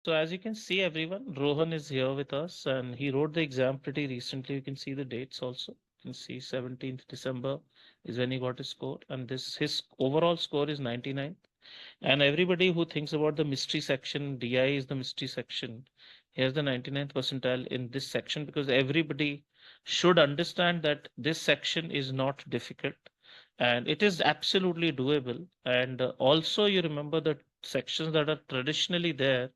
So as you can see, everyone, Rohan is here with us and he wrote the exam pretty recently. You can see the dates also. You can see 17th December is when he got his score, and this his overall score is 99. And everybody who thinks about the mystery section, DI is the mystery section. Here's the 99th percentile in this section because everybody should understand that this section is not difficult and it is absolutely doable. And also, you remember the sections that are traditionally there,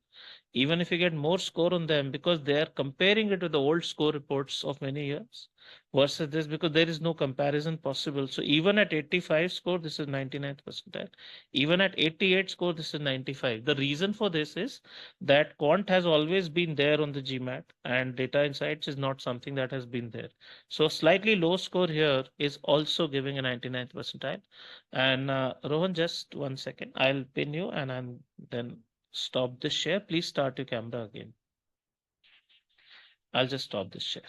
even if you get more score on them, because they are comparing it with the old score reports of many years versus this, because there is no comparison possible. So even at 85 score, this is 99th percentile. Even at 88 score, this is 95. The reason for this is that Quant has always been there on the GMAT, and data insights is not something that has been there. So slightly low score here is also giving a 99th percentile. And Rohan, just 1 second, I'll pin you and then stop this share. Please start your camera again. I'll just stop this share.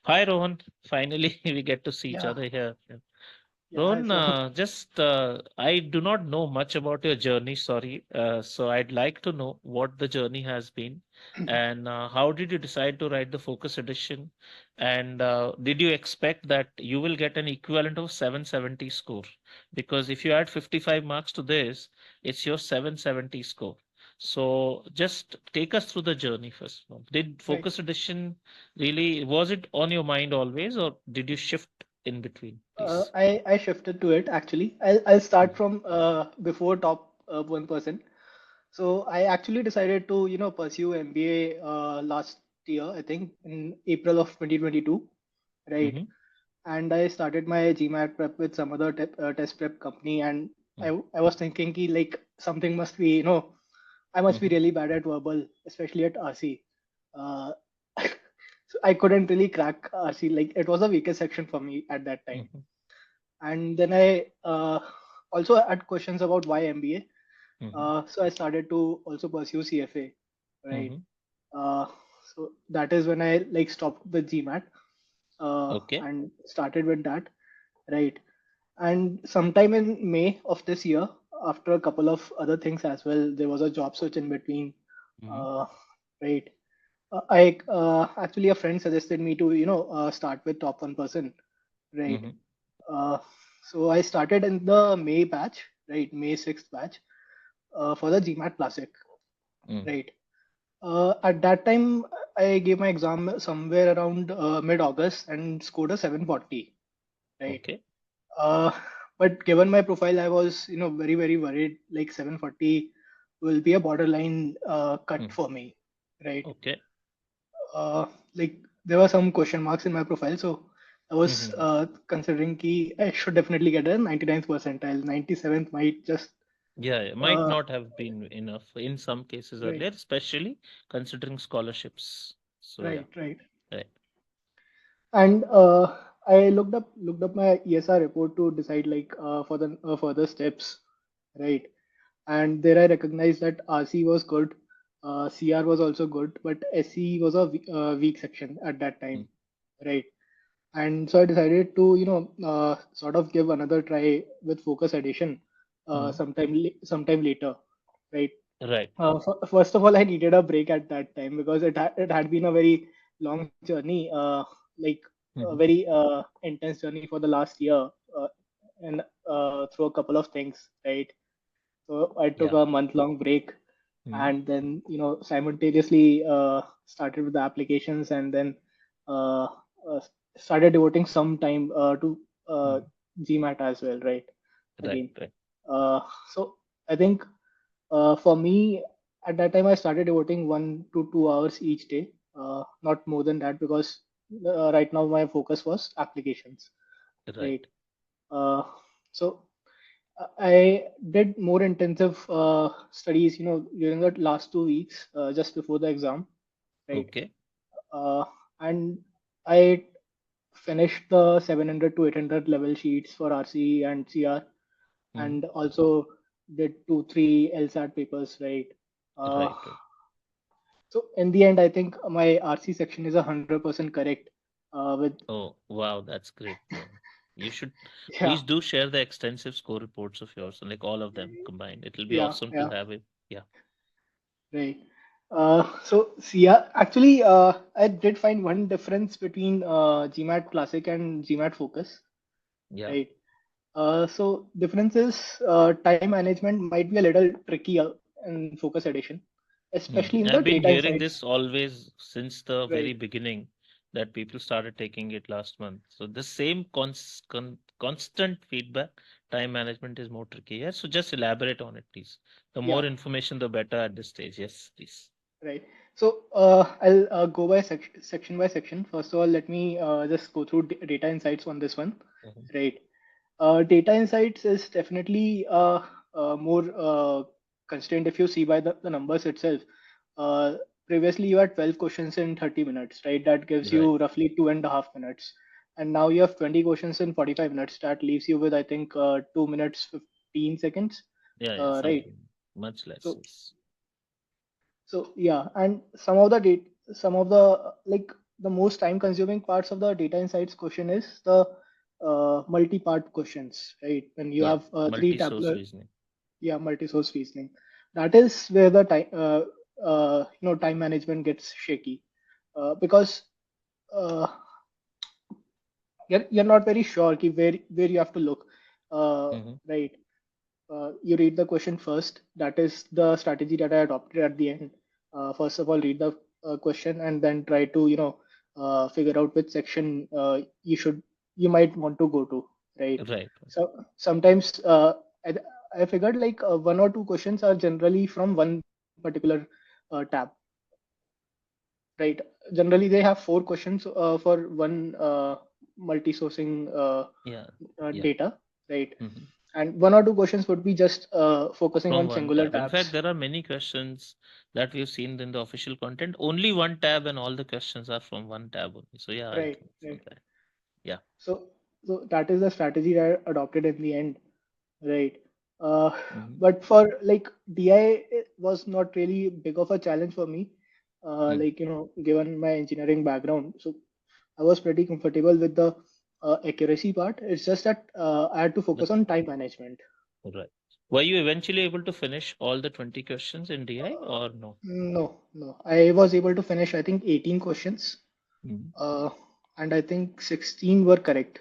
Hi, Rohan. Finally, we get to see each Yeah, other here. Yeah. yeah. Hi, Rohan, Sam. I do not know much about your journey, sorry. So I'd like to know what the journey has been and how did you decide to write the Focus Edition? And did you expect that you will get an equivalent of 770 score? Because if you add 55 marks to this, it's your 770 score. So just take us through the journey first of all. Did Right. Focus Edition really, was it on your mind always, or did you shift in between, please? I shifted to it actually. I'll start Mhm. from before top 1%. So I actually decided to pursue MBA last year, I think in April of 2022, right? Mhm. And I started my GMAT prep with some other test prep company, and Mm. I was thinking ki, like something must be I must be Mhm. really bad at verbal, especially at RC. Uh, so I couldn't really crack RC. Like it was the weakest section for me at that time. Mhm. And then I also had questions about why MBA. Mhm. So I started to also pursue CFA, right? Mhm. Uh, so that is when I like stopped with GMAT Okay. and started with that, right? And sometime in May of this year, after a couple of other things as well, there was a job search in between, Mhm. uh, right? I actually a friend suggested me to start with top 1%, right? Mhm. Uh, so I started in the May batch, right? May 6th batch for the GMAT Classic, Mm. right? At that time, I gave my exam somewhere around mid-August and scored a 740, right? Okay. Uh, but given my profile, I was, very, very worried. Like 740 will be a borderline cut Mm. for me, right? Okay. Like there were some question marks in my profile, so I was Mhm. considering key I should definitely get a 99th percentile. 97th might just Yeah, it might uh, not have been enough in some cases right, earlier, especially considering scholarships. So yeah, right. right. And I looked up my ESR report to decide like for the further steps, right? And there I recognized that RC was good, CR was also good, but SC was a weak section at that Mm. time, right? And so I decided to sort of give another try with Focus Edition Mhm. sometime later, right? Right. First of all, I needed a break at that time because it had been a very long journey, like a Mhm. very intense journey for the last year, and through a couple of things, right? So I took Yeah. a month-long break, Mhm. and then simultaneously started with the applications, and then uh, uh, started devoting some time to uh, Mhm. GMAT as well, right? Right. Again, Right. so I think for me, at that time, I started devoting 1 to 2 hours each day, not more than that, because right now my focus was applications, Right. right? Uh, so I did more intensive studies, during the last 2 weeks, just before the exam, right? Okay. Uh, and I finished the 700 to 800 level sheets for RC and CR, Mhm. and also did 2 3 LSAT papers, right? Uh, Right. Right. so in the end, I think my RC section is 100% correct. With Oh, wow, that's great, Rohan. You should Yeah, please do share the extensive score reports of yours, like all of them combined. It'll be yeah, awesome to yeah, have it. Yeah. right. Yeah, actually, I did find one difference between GMAT Classic and GMAT Focus, Yeah. right? So difference is time management might be a little trickier in Focus Edition, especially in the I've been data hearing insights, this always since the very right? beginning that people started taking it last month. So the same constant feedback, time management is more tricky. Yes. So just elaborate on it, please. The more Yeah, information, the better at this stage. Yes, please. right. I'll go by section by section. First of all, let me just go through data insights on this one, Mhm. right? Data insights is definitely more constrained if you see by the numbers itself. Uh, Previously, you had 12 questions in 30 minutes, right? That gives Right. you roughly 2.5 minutes. And now you have 20 questions in 45 minutes. That leaves you with, I think, 2 minutes, 15 seconds, Yeah. right? Something much less. So Yes. yeah, and some of the like the most time-consuming parts of the data insights question is the multi-part questions, right? When you Yeah. have three Multi-source tabular, reasoning. yeah, multi-source reasoning. That is where the time management gets shaky, because uh, you're not very sure ki where you have to look, Hmm. right? You read the question first. That is the strategy that I adopted at the end. First of all, read the question and then try to figure out which section you might want to go to, right? Right. So sometimes I figured like one or two questions are generally from one particular tab, right? Generally, they have four questions for one multi-sourcing Yeah. Yeah. data, right? Hmm. And one or two questions would be just focusing From on one singular tab. In fact, tabs, there are many questions that we've seen in the official content. Only one tab, and all the questions are from one tab only. So yeah, I right? think from Right. that. Yeah. So that is the strategy that I adopted in the end, right? Uh, Hmm. but for like DI, it was not really big of a challenge for me, like given my engineering background. So I was pretty comfortable with the accuracy part. It's just that I had to But focus on time management. right. Were you eventually able to finish all the 20 questions in DI Uh, or no? no. I was able to finish, I think, 18 questions, Mhm. uh, and I think 16 were correct.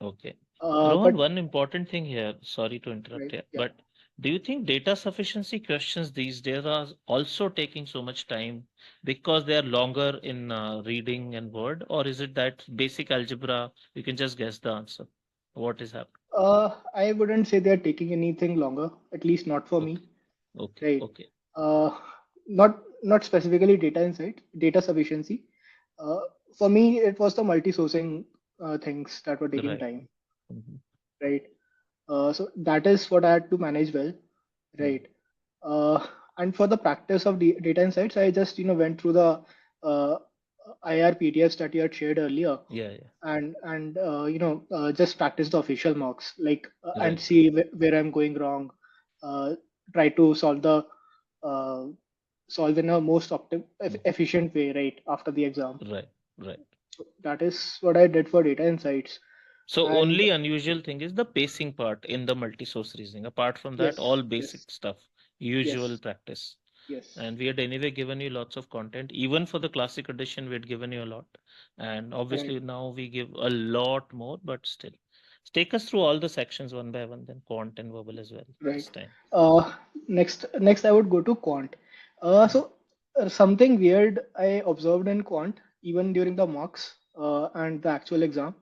Okay. Rohan, But one important thing here, sorry to interrupt right, here, yeah. but do you think data sufficiency questions these days are also taking so much time because they are longer in reading and word, or is it that basic algebra, you can just guess the answer? What is happening? I wouldn't say they're taking anything longer, at least not for Okay, me, okay, right? okay. Uh, not specifically data insight, data sufficiency. Uh, for me, it was the multi-sourcing things that were taking Right. time, Mhm, right? So that is what I had to manage well, mhm. right? Uh, and for the practice of data insights, I just went through the uh, IR PDFs that you had shared earlier, Yeah, yeah. just practice the official mocks, like and Right, right. see where I'm going wrong. Uh, Try to uh, solve in a most Mhm. efficient way, right after the exam. Right, right. So that is what I did for data insights, So and only unusual thing is the pacing part in the multi-source reasoning. Apart from that, yes, all basic stuff, usual yes, practice. yes, And we had anyway given you lots of content. Even for the classic edition, we had given you a lot. And right. obviously now we give a lot more, but still. Take us through all the sections one by one, then quant and verbal as well Right. this time. Next, I would go to quant. Mm. Something weird I observed in quant, even during the mocks and the actual exam.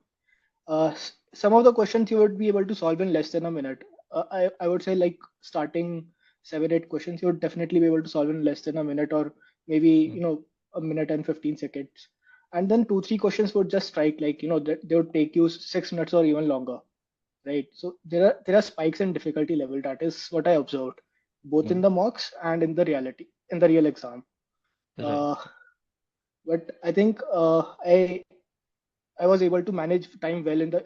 Some of the questions you would be able to solve in less than a minute. I would say like starting 7, 8 questions, you would definitely be able to solve in less than a minute, or maybe Mm. a minute and 15 seconds. And then 2, 3 questions would just strike like they would take you 6 minutes or even longer, right? So there are spikes in difficulty level. That is what I observed, both in Mm. the mocks and in the real exam. Right. Uh, but I think I was able to manage time well in the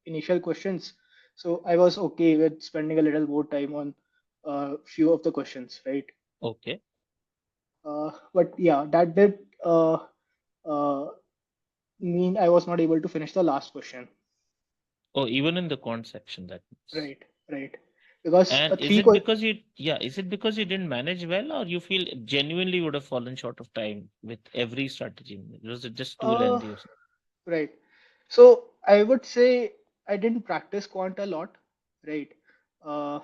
initial questions, so I was okay with spending a little more time on few of the questions, right? Okay. But yeah, that did uh, mean I was not able to finish the last question. Oh, even in the quant section, that means. Right, right. because And is three it que- because is it because you didn't manage well, or you feel genuinely would have fallen short of time with every strategy? Was it just too uh, lengthy or something? right. So I would say I didn't practice quant a lot, right? Uh,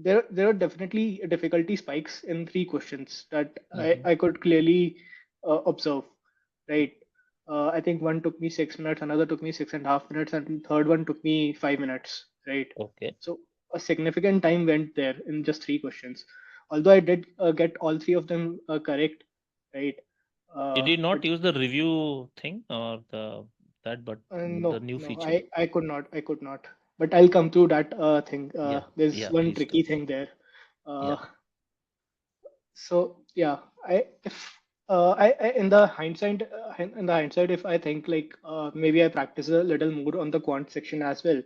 there are definitely difficulty spikes in three questions that Mm-hmm. I could clearly observe, right? I think one took me 6 minutes, another took me 6.5 minutes, and third one took me 5 minutes, right? Okay. So a significant time went there in just three questions. Although I did get all three of them correct, right? Did you But not use the review thing or but the no, new no, feature? I could not. But I'll come to that thing. Yeah, There's yeah, one please do. tricky thing there. Yeah. Uh, so yeah, I if I in the hindsight, if I think like maybe I practice a little more on the quant section as well,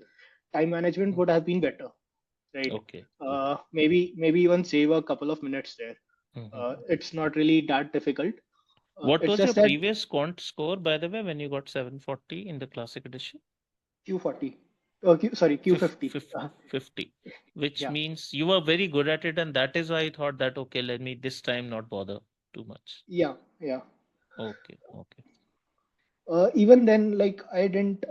time management Mm. would have been better, right? Okay, okay. Maybe even save a couple of minutes there. Mhm. It's not really that difficult. What It's was your just that previous quant score, by the way, when you got 740 in the classic edition? Q40, sorry, Fif- Q50. 50, which Yeah. means you were very good at it, and that is why I thought that, okay, let me this time not bother too much. Yeah, yeah. Okay, okay. Even then, like I didn't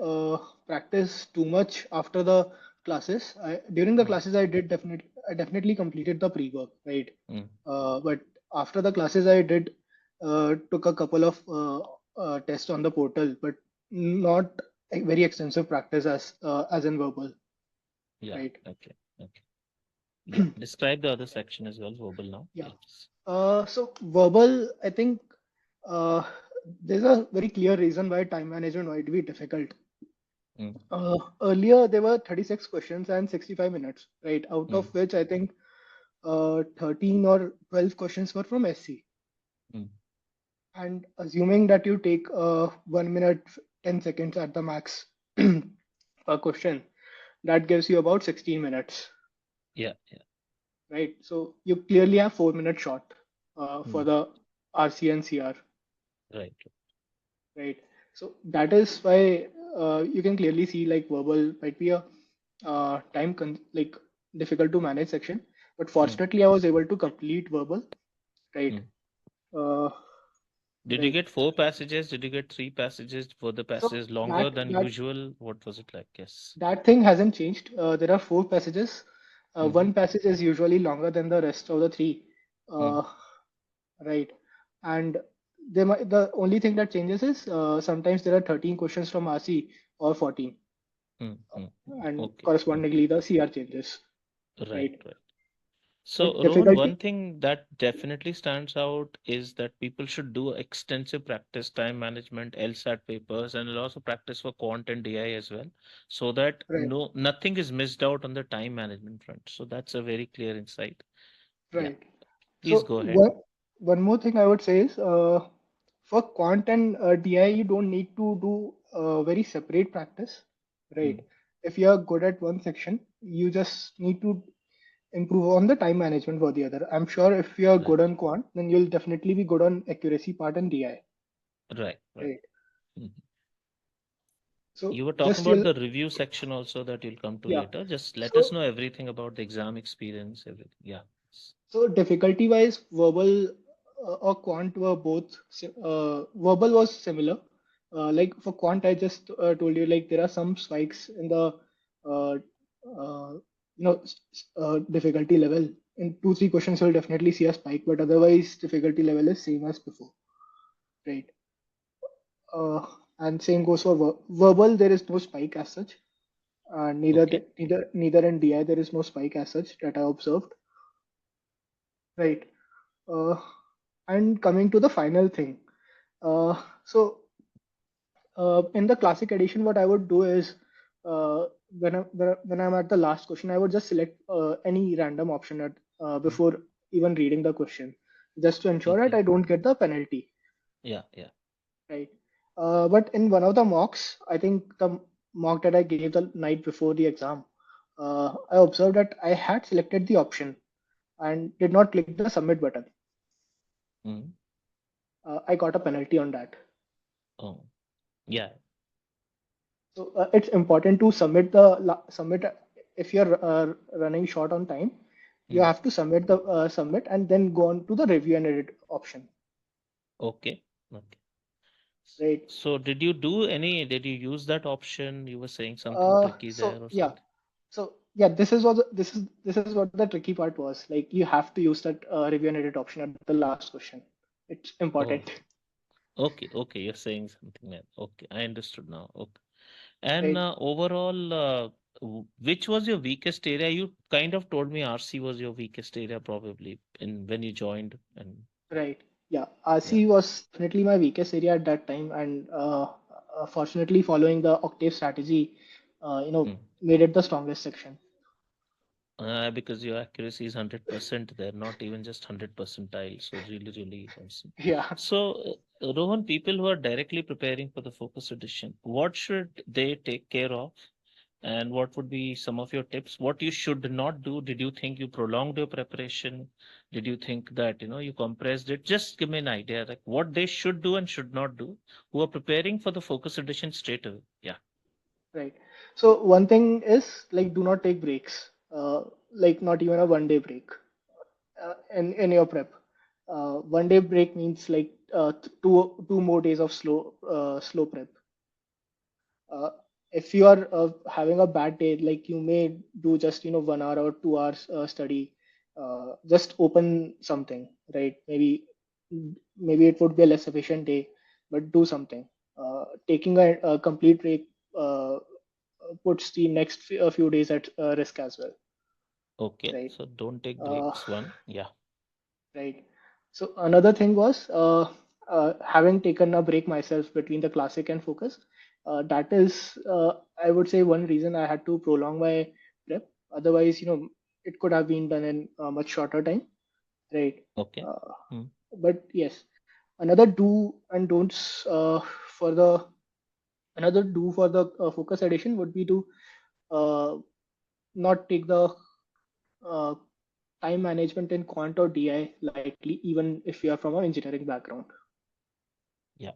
practice too much after the classes. During the Mm, classes, I definitely completed the pre-work, right? mm. But after the classes, I did took a couple of tests on the portal, but not a very extensive practice as in verbal, Yeah, right? okay, okay. Yeah, describe the other section as well, verbal now. Yeah. Yes. So verbal, I think uh, there's a very clear reason why time management might be difficult. Mm, Earlier, there were 36 questions and 65 minutes, right? Out mm, of which I think 13 or 12 questions were from SC. mm. And assuming that you take 1 minute, 10 seconds at the max per question, that gives you about 16 minutes, Yeah, yeah. right? So you clearly have 4 minutes short for Mm, the RC and CR, right. right? So that is why you can clearly see like verbal might be a like difficult to manage section. But Mm, fortunately, I was able to complete verbal, right? mm. Uh, Did you right. get four passages? Did you get three passages? Were the So passages longer that than that usual? What was it like? Yes. that thing hasn't changed. There are four passages. Mm-hmm. One passage is usually longer than the rest of the three, Mm, uh, right? And the only thing that changes is sometimes there are 13 questions from RC or 14, mm, mm. and Okay, okay. correspondingly the CR changes, Right, right? right. But So, Rohan, one difficulty, thing that definitely stands out is that people should do extensive practice, time management, LSAT papers, and also practice for Quant and DI as well, so that right? nothing is missed out on the time management front. So that's a very clear insight. Yeah, Right. please So go ahead. one more thing I would say is for quant and DI, you don't need to do very separate practice, right? Mm, If you are good at one section, you just need to improve on the time management for the other. I'm sure if you are right, good on quant, then you'll definitely be good on accuracy part and DI, right, right. right? Mhm. So You were talking just about you'll the review section also that you'll come to yeah. later. Just let us So know everything about the exam experience, everything. Yeah. So difficulty wise, verbal or quant were both. Verbal was similar. Like for quant, I just told you like there are some spikes in the uh, uh, difficulty level. In 2 3 questions, you'll definitely see a spike, but otherwise difficulty level is same as before, right? Uh, and same goes for verbal. There is no spike as such. Okay. Neither in DI there is no spike as such that I observed, right? Uh, and coming to the final thing, so in the classic edition, what I would do is when I'm at the last question, I would just select any random option Mm, before even reading the question, just to ensure that okay. I don't get the penalty, Yeah, yeah. right? But in one of the mocks, I think the mock that I gave the night before the exam, I observed that I had selected the option and did not click the submit button. Mm, I got a penalty on that. oh, yeah. So it's important to submit if you're running short on time, you Mm. have to submit and then go on to the review and edit option, Okay. Okay. right? So did you use that option? You were saying something Uh, tricky there so or yeah, something? yeah, this is what the tricky part was. Like you have to use that review and edit option at the last question. It's important. Oh, okay. Okay. You're saying something there. Okay. I understood now. Okay. And Right, overall, which was your weakest area? You kind of told me RC was your weakest area probably in when you joined. And right. Yeah, yeah. RC was definitely my weakest area at that time, and fortunately, following the Octave strategy, Mm. made it the strongest section. Because your accuracy is 100% there, not even just 100 percentile. So really, really awesome. Yeah, So, Rohan, people who are directly preparing for the focus edition, what should they take care of? And what would be some of your tips? What you should not do? Did you think you prolonged your preparation? Did you think that, you compressed it? Just give me an idea, like what they should do and should not do who are preparing for the focus edition straight away. Yeah. right. So one thing is like do not take breaks. Like not even a 1 day break in your prep. 1 day break means like two more days of slow prep. uh, if you are having a bad day, like you may do just 1 hour or 2 hours study, just open something, right? Maybe it would be a less efficient day, but do something. Taking a complete break puts the next few days at risk as well, Okay. right? So don't take Uh, breaks. One. Yeah. Right. So another thing was having taken a break myself between the classic and focus. That is, I would say, one reason I had to prolong my prep. Otherwise, it could have been done in a much shorter time, right? Okay. Uh, Hmm. but yes, another do and don'ts for the another do for the focus edition would be to uh, not take the uh, time management in quant or DI lightly, even if you are from an engineering background, Yeah.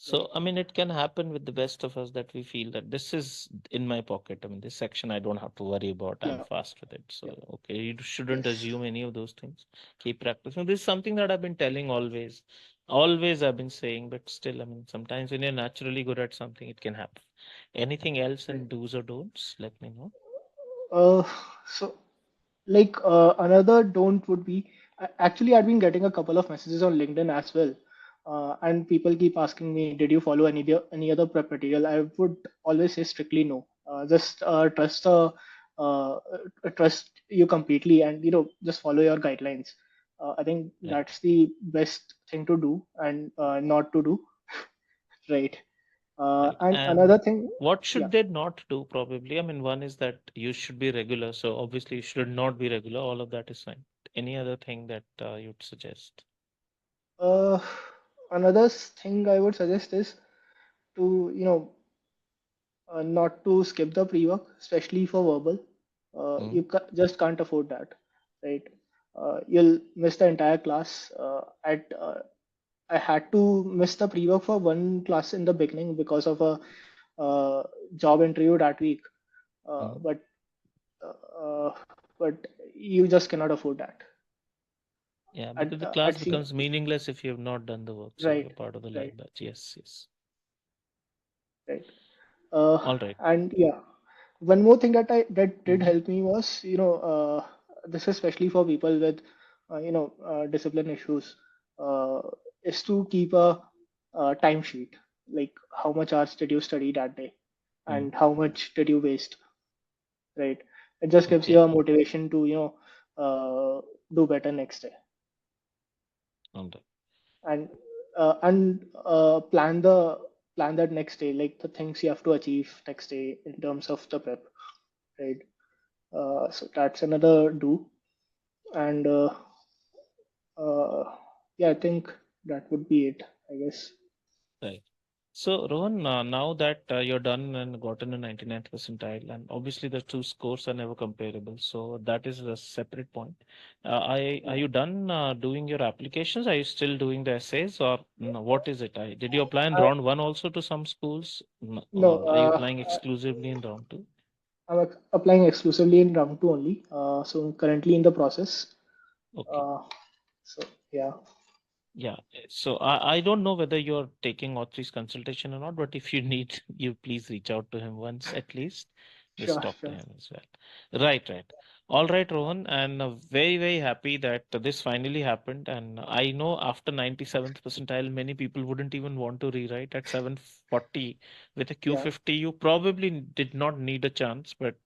right? So, I mean, it can happen with the best of us that we feel that this is in my pocket. I mean, this section I don't have to worry about. I'm Yeah, fast with it. So, yeah, okay, you shouldn't yes, assume any of those things. Keep practicing. This is something that I've been telling always. Always I've been saying, but still, I mean, sometimes when you're naturally good at something, it can happen. Anything else right. in do's or don'ts? Let me know. Uh, so like another don't would be actually I've been getting a couple of messages on LinkedIn as well, and people keep asking me, did you follow any other prep material? I would always say strictly no. Just uh, trust you completely, and just follow your guidelines. I think Right. that's the best thing to do and not to do, right? Right. And And another thing, what yeah. should they not do, probably? I mean, one is that you should be regular. So obviously you should not be regular. All of that is fine. Any other thing that you'd suggest? Uh, Another thing I would suggest is to not to skip the pre-work, especially for verbal. Mm, You just can't afford that, right? You'll miss the entire class. At I had to miss the pre-work for one class in the beginning because of a uh, job interview that week. Uh, mm. but uh, but you just cannot afford that. Yeah, At because the class at becomes meaningless if you have not done the work. So you're right, part of the right, live batch. Yes, yes. right. Uh, All right. and yeah, one more thing that did Mm-hmm. help me was, this is especially for people with, discipline issues, uh, is to keep a timesheet, like how much hours did you study that day, Mm. and how much did you waste, right? It just gives you Okay. a motivation to, do better next day, All right. and plan that next day, like the things you have to achieve next day in terms of the prep, right? So that's another do. And uh, yeah, I think that would be it, I guess. Right. So, Rohan, now that you're done and gotten a 99th percentile, and obviously the two scores are never comparable, so that is a separate point. Are Yeah. you done doing your applications? Are you still doing the essays, or no, what is it? Did you apply in I, round one also to some schools, no, or are you applying exclusively in round two? applying exclusively in round two only. So currently in the process. Okay. Uh, so yeah, Yeah. So I don't know whether you're taking Authry's consultation or not, but if you need, you please reach out to him once at least. Just sure, talk to sure. him as well. Right, right. All right, Rohan, and very, very happy that this finally happened. And I know after 97th percentile, many people wouldn't even want to rewrite at 740 with a Yeah, Q50. You probably did not need a chance, but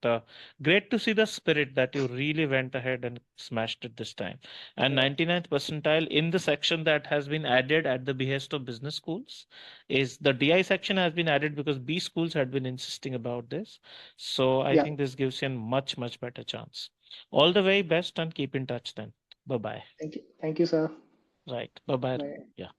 great to see the spirit that you really went ahead and smashed it this time. And yeah, 99th percentile in the section that has been added at the behest of business schools is the DI section has been added because B schools had been insisting about this. So I yeah. think this gives you a much, much better chance. All the very best and keep in touch then. Bye bye. Thank you, sir. Right. Bye bye. Bye. Yeah.